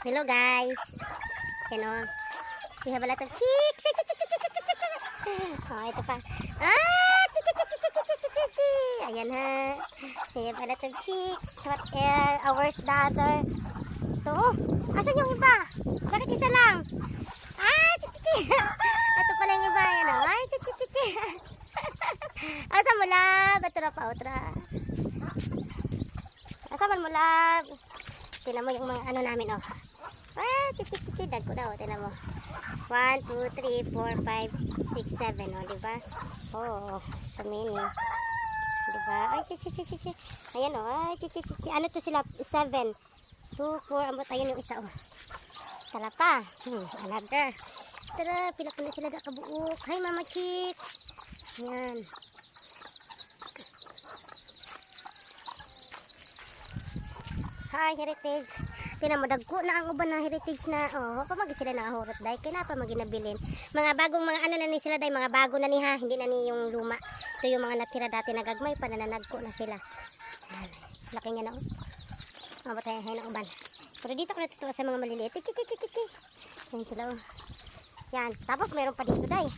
Hello guys. Yan o. We have a lot of chicks. Oh, ito pa. Ayan ha. We have a lot of chicks. What hours the other? Ito. Asan yung iba? Bakit isa lang? Ito pala yung iba. Yan o. Asan mo lab? Ito na pa. Otra. Asan mo lab? Tinan mo yung mga ano namin o. Dag ko daw. Tinan mo. 1, 2, 3, 4, 5, 6, 7. O, diba? Oh, so many. Diba? Ay, ayan o. Ay, ano to sila? 7, 2, 4. Ambot ayun yung isa o. Tara pa. Another. Tara, pila na sila da kabuok. Hi, mama chicks. Ayan. Hi, heritage. Tinan mo, dagko na ang uban na heritage na, oh, pa magi sila nakahurot dahil kaya na pa magi nabilin. Mga bagong mga ano na ni sila dahil mga bago na ni ha, hindi na ni yung luma. Ito yung mga natira dati na gagmay pa, nananagko na sila. Laki niya na, oh. Mabatay na uban. Pero dito ko natutuwa sa mga maliliit. Yan sila, oh. Yan, tapos meron pa dito dahil.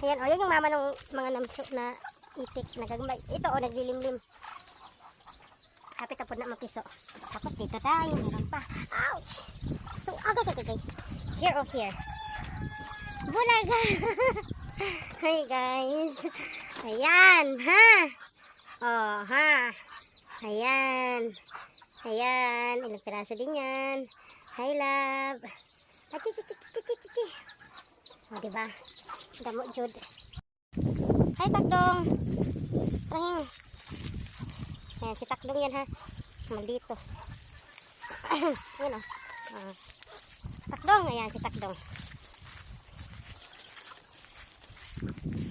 Yan, oh, yan yung mama ng mga namso na itik na gagmay. Ito, oh, naglilimlim. Kapit na po na mapiso. Tapos dito tayo, meron pa. Ouch! So, agay. Here or here. Bulaga! Hi guys! Ayan, ha! Oh, ha! Ayan. Ayan. Ilang piraso din yan. Hi, love. O, diba? Damo, Jude. Hi, Takdong. Trahing. Ayan, si Takdong yan ha. Maldito. Ayan o. Takdong. Ayan, si Takdong.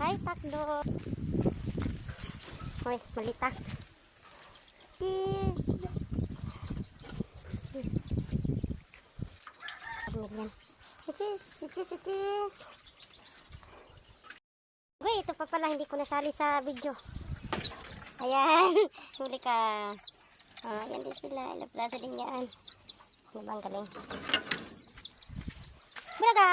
Hi, Takdong. Hoy, malita. Cheese. Cheese. Uy, ito pa pala. Hindi ko nasali sa video. Ayan, huli ka. Ayan din sila. Laplasa din yan. Ano bang galing? Bulaga!